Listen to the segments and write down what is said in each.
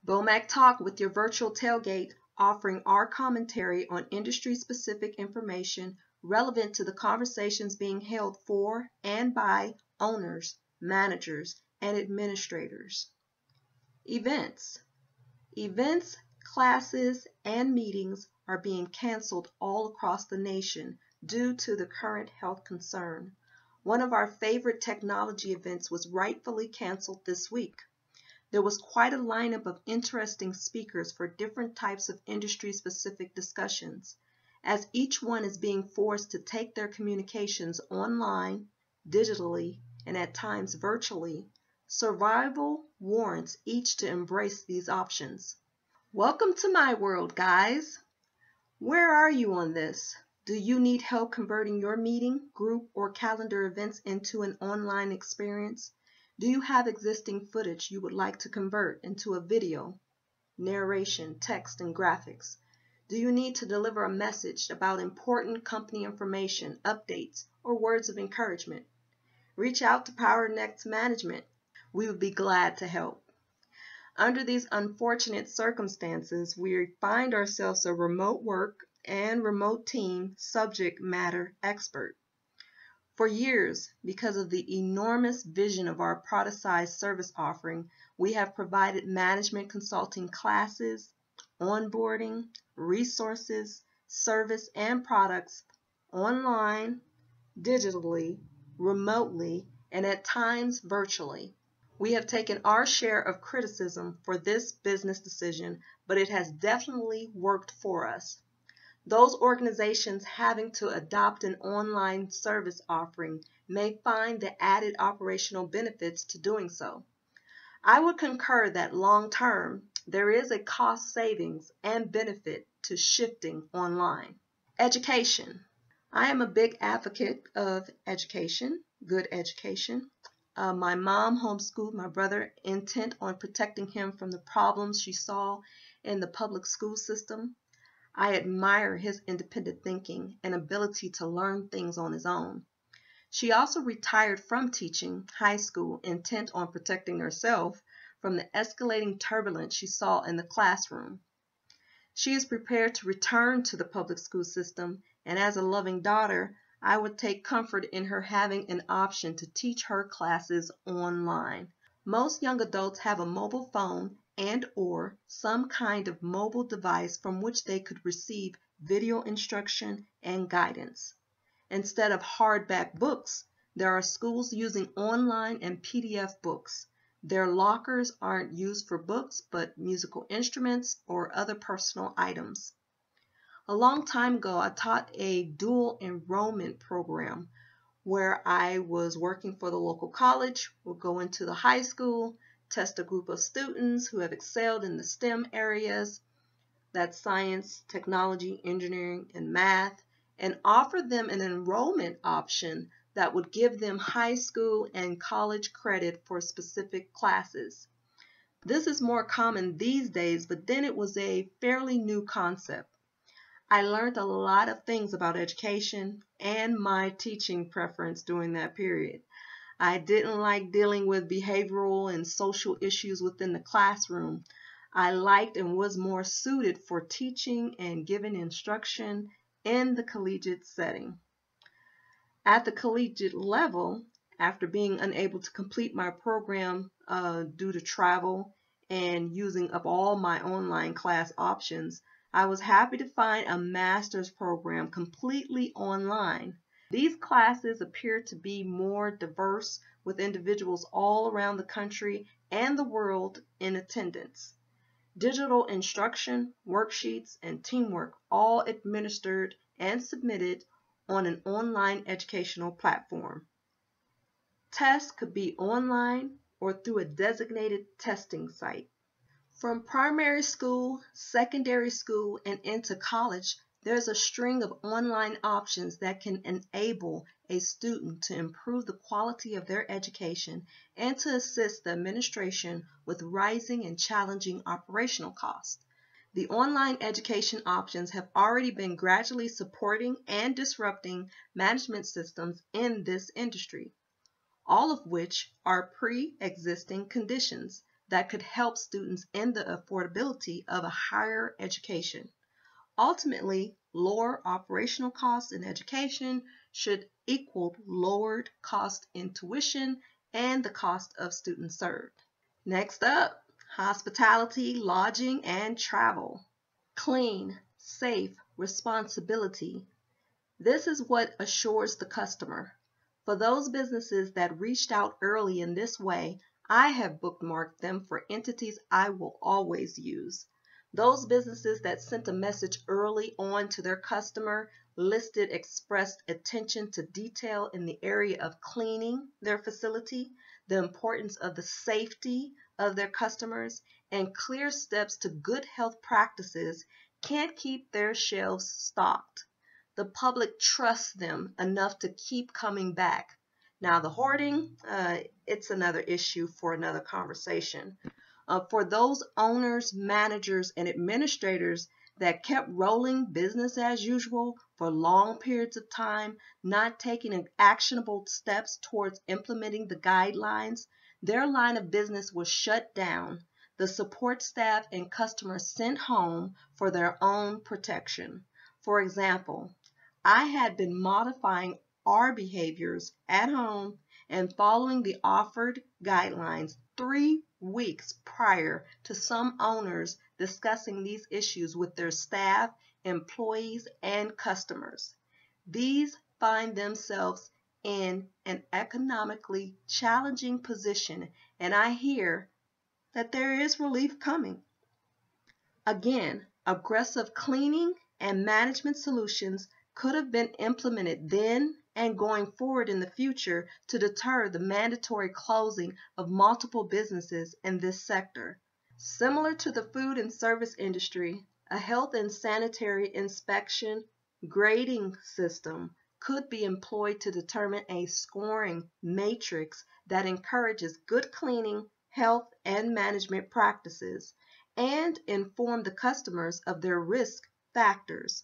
BOMAC Talk with your virtual tailgate, offering our commentary on industry-specific information relevant to the conversations being held for and by owners, managers, and administrators. Events. Events, classes, and meetings are being canceled all across the nation due to the current health concern. One of our favorite technology events was rightfully canceled this week. There was quite a lineup of interesting speakers for different types of industry-specific discussions, as each one is being forced to take their communications online, digitally, and at times virtually. Survival warrants each to embrace these options. Welcome to my world, guys. Where are you on this? Do you need help converting your meeting, group, or calendar events into an online experience? Do you have existing footage you would like to convert into a video, narration, text, and graphics? Do you need to deliver a message about important company information, updates, or words of encouragement? Reach out to PowerNext Management. We would be glad to help. Under these unfortunate circumstances, we find ourselves a remote work and remote team subject matter expert. For years, because of the enormous vision of our productized service offering, we have provided management consulting classes, onboarding, resources, service, and products online, digitally, remotely, and at times virtually. We have taken our share of criticism for this business decision, but it has definitely worked for us. Those organizations having to adopt an online service offering may find the added operational benefits to doing so. I would concur that long-term, there is a cost savings and benefit to shifting online. Education. I am a big advocate of education, good education. My mom homeschooled my brother, intent on protecting him from the problems she saw in the public school system. I admire his independent thinking and ability to learn things on his own. She also retired from teaching high school, intent on protecting herself from the escalating turbulence she saw in the classroom. She is prepared to return to the public school system, and as a loving daughter, I would take comfort in her having an option to teach her classes online. Most young adults have a mobile phone and/or some kind of mobile device from which they could receive video instruction and guidance. Instead of hardback books, there are schools using online and PDF books. Their lockers aren't used for books, but musical instruments or other personal items. A long time ago, I taught a dual enrollment program where I was working for the local college, would go into the high school, test a group of students who have excelled in the STEM areas, that's science, technology, engineering, and math, and offer them an enrollment option that would give them high school and college credit for specific classes. This is more common these days, but then it was a fairly new concept. I learned a lot of things about education and my teaching preference during that period. I didn't like dealing with behavioral and social issues within the classroom. I liked and was more suited for teaching and giving instruction in the collegiate setting. At the collegiate level, after being unable to complete my program due to travel and using up all my online class options, I was happy to find a master's program completely online. These classes appear to be more diverse, with individuals all around the country and the world in attendance. Digital instruction, worksheets, and teamwork all administered and submitted on an online educational platform. Tests could be online or through a designated testing site. From primary school, secondary school, and into college, there's a string of online options that can enable a student to improve the quality of their education and to assist the administration with rising and challenging operational costs. The online education options have already been gradually supporting and disrupting management systems in this industry, all of which are pre-existing conditions that could help students in the affordability of a higher education. Ultimately, lower operational costs in education should equal lowered cost in tuition and the cost of students served. Next up, hospitality, lodging, and travel. Clean, safe, responsibility. This is what assures the customer. For those businesses that reached out early in this way, I have bookmarked them for entities I will always use. Those businesses that sent a message early on to their customer, listed expressed attention to detail in the area of cleaning their facility, the importance of the safety of their customers, and clear steps to good health practices can't keep their shelves stocked. The public trusts them enough to keep coming back. Now, the hoarding, it's another issue for another conversation. For those owners, managers, and administrators that kept rolling business as usual for long periods of time, not taking actionable steps towards implementing the guidelines, their line of business was shut down. The support staff and customers sent home for their own protection. For example, I had been modifying our behaviors at home and following the offered guidelines 3 weeks prior to some owners discussing these issues with their staff, employees, and customers. These find themselves in an economically challenging position, and I hear that there is relief coming. Again, aggressive cleaning and management solutions could have been implemented then and going forward in the future to deter the mandatory closing of multiple businesses in this sector. Similar to the food and service industry, a health and sanitary inspection grading system could be employed to determine a scoring matrix that encourages good cleaning, health, and management practices, and inform the customers of their risk factors.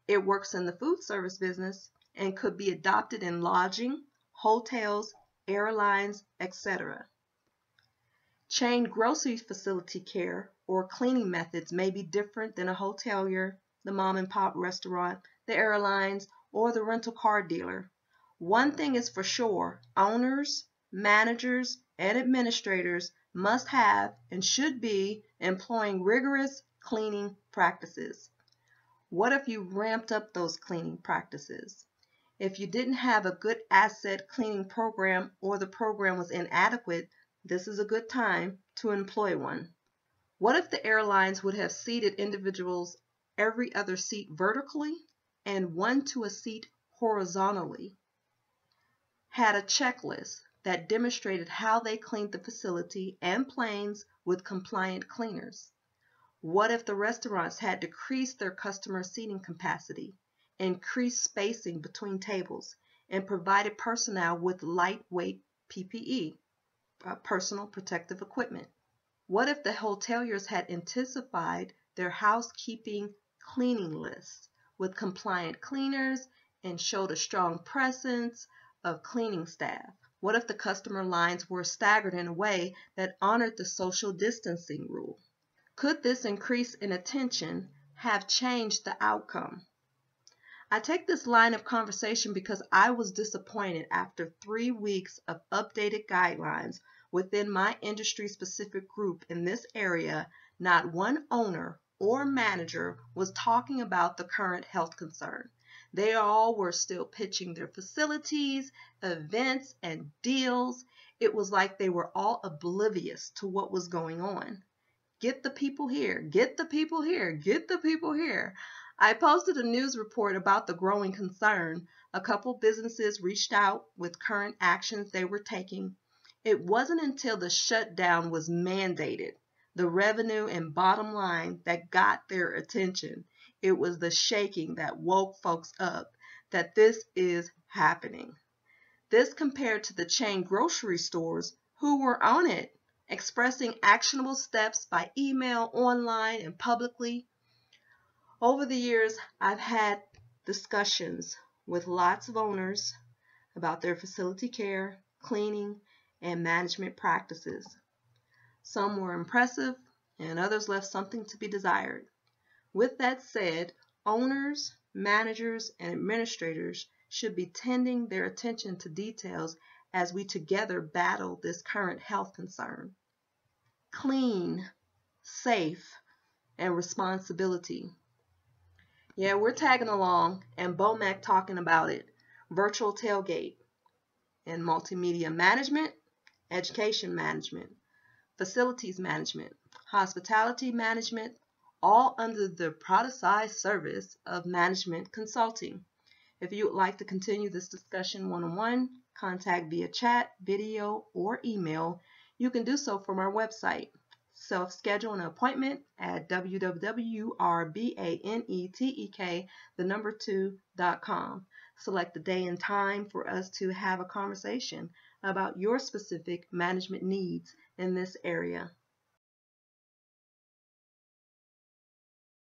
It works in the food service business and could be adopted in lodging, hotels, airlines, etc. Chain grocery facility care or cleaning methods may be different than a hotelier, the mom and pop restaurant, the airlines, or the rental car dealer. One thing is for sure, owners, managers, and administrators must have and should be employing rigorous cleaning practices. What if you ramped up those cleaning practices? If you didn't have a good asset cleaning program or the program was inadequate, this is a good time to employ one. What if the airlines would have seated individuals every other seat vertically and one to a seat horizontally? Had a checklist that demonstrated how they cleaned the facility and planes with compliant cleaners? What if the restaurants had decreased their customer seating capacity, increased spacing between tables, and provided personnel with lightweight PPE, personal protective equipment? What if the hoteliers had intensified their housekeeping cleaning lists with compliant cleaners and showed a strong presence of cleaning staff? What if the customer lines were staggered in a way that honored the social distancing rule? Could this increase in attention have changed the outcome? I take this line of conversation because I was disappointed after 3 weeks of updated guidelines within my industry-specific group in this area. Not one owner or manager was talking about the current health concern. They all were still pitching their facilities, events, and deals. It was like they were all oblivious to what was going on. Get the people here, get the people here, get the people here. I posted a news report about the growing concern. A couple businesses reached out with current actions they were taking. It wasn't until the shutdown was mandated, the revenue and bottom line that got their attention. It was the shaking that woke folks up that this is happening. This compared to the chain grocery stores who were on it, expressing actionable steps by email, online, and publicly. Over the years, I've had discussions with lots of owners about their facility care, cleaning, and management practices. Some were impressive, and others left something to be desired. With that said, owners, managers, and administrators should be tending their attention to details as we together battle this current health concern. Clean, safe, and responsibility. Yeah, we're tagging along, and BOMAC talking about it. Virtual tailgate and multimedia management, education management, facilities management, hospitality management, all under the productized service of management consulting. If you would like to continue this discussion one-on-one, contact via chat, video, or email. You can do so from our website. Self-schedule an appointment at www.rbanetek2.com. Select a day and time for us to have a conversation about your specific management needs in this area.